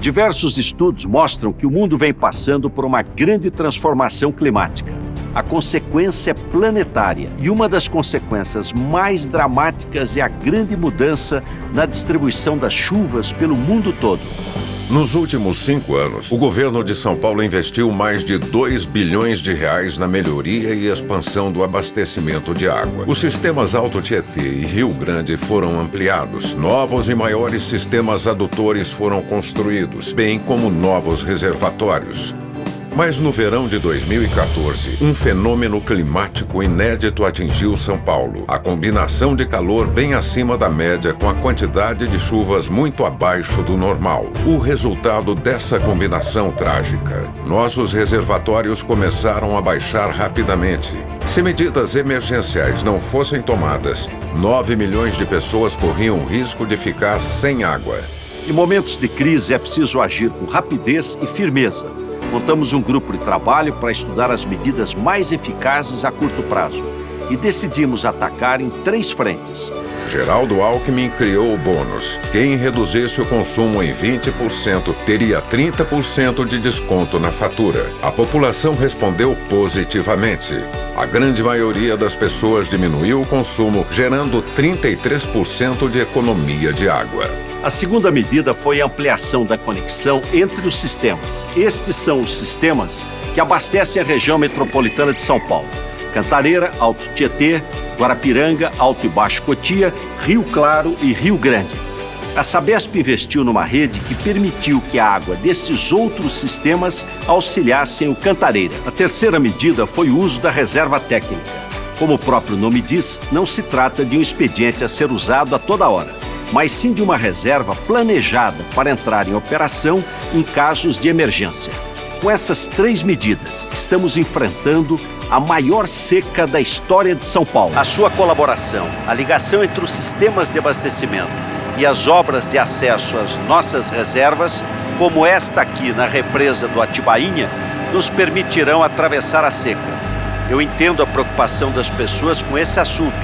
Diversos estudos mostram que o mundo vem passando por uma grande transformação climática. A consequência é planetária e uma das consequências mais dramáticas é a grande mudança na distribuição das chuvas pelo mundo todo. Nos últimos 5 anos, o governo de São Paulo investiu mais de 2 bilhões de reais na melhoria e expansão do abastecimento de água. Os sistemas Alto Tietê e Rio Grande foram ampliados. Novos e maiores sistemas adutores foram construídos, bem como novos reservatórios. Mas no verão de 2014, um fenômeno climático inédito atingiu São Paulo. A combinação de calor bem acima da média com a quantidade de chuvas muito abaixo do normal. O resultado dessa combinação trágica. Nossos reservatórios começaram a baixar rapidamente. Se medidas emergenciais não fossem tomadas, 9 milhões de pessoas corriam o risco de ficar sem água. Em momentos de crise é preciso agir com rapidez e firmeza. Montamos um grupo de trabalho para estudar as medidas mais eficazes a curto prazo e decidimos atacar em 3 frentes. Geraldo Alckmin criou o bônus. Quem reduzisse o consumo em 20% teria 30% de desconto na fatura. A população respondeu positivamente. A grande maioria das pessoas diminuiu o consumo, gerando 33% de economia de água. A segunda medida foi a ampliação da conexão entre os sistemas. Estes são os sistemas que abastecem a região metropolitana de São Paulo: Cantareira, Alto Tietê, Guarapiranga, Alto e Baixo Cotia, Rio Claro e Rio Grande. A Sabesp investiu numa rede que permitiu que a água desses outros sistemas auxiliassem o Cantareira. A terceira medida foi o uso da reserva técnica. Como o próprio nome diz, não se trata de um expediente a ser usado a toda hora, mas sim de uma reserva planejada para entrar em operação em casos de emergência. Com essas 3 medidas, estamos enfrentando a maior seca da história de São Paulo. A sua colaboração, a ligação entre os sistemas de abastecimento e as obras de acesso às nossas reservas, como esta aqui na represa do Atibainha, nos permitirão atravessar a seca. Eu entendo a preocupação das pessoas com esse assunto,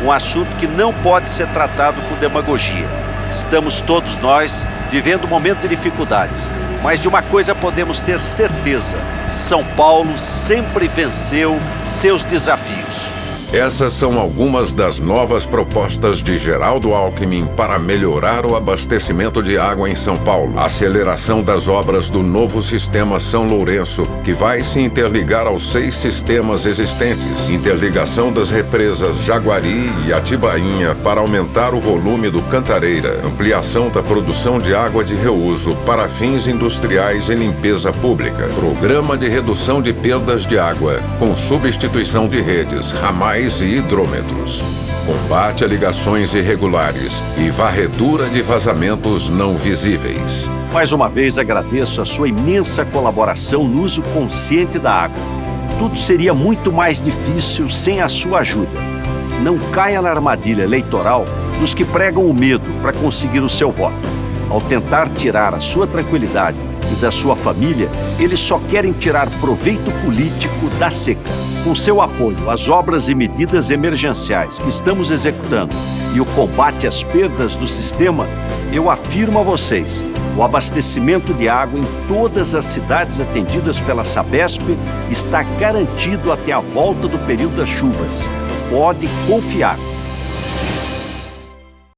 um assunto que não pode ser tratado com demagogia. Estamos todos nós vivendo um momento de dificuldades, mas de uma coisa podemos ter certeza: São Paulo sempre venceu seus desafios. Essas são algumas das novas propostas de Geraldo Alckmin para melhorar o abastecimento de água em São Paulo. Aceleração das obras do novo sistema São Lourenço, que vai se interligar aos 6 sistemas existentes. Interligação das represas Jaguari e Atibainha para aumentar o volume do Cantareira. Ampliação da produção de água de reuso para fins industriais e limpeza pública. Programa de redução de perdas de água, com substituição de redes, ramais e hidrômetros, combate a ligações irregulares e varredura de vazamentos não visíveis. Mais uma vez agradeço a sua imensa colaboração no uso consciente da água. Tudo seria muito mais difícil sem a sua ajuda. Não caia na armadilha eleitoral dos que pregam o medo para conseguir o seu voto. Ao tentar tirar a sua tranquilidade e da sua família, eles só querem tirar proveito político da seca. Com seu apoio às obras e medidas emergenciais que estamos executando e o combate às perdas do sistema, eu afirmo a vocês: o abastecimento de água em todas as cidades atendidas pela Sabesp está garantido até a volta do período das chuvas. Pode confiar.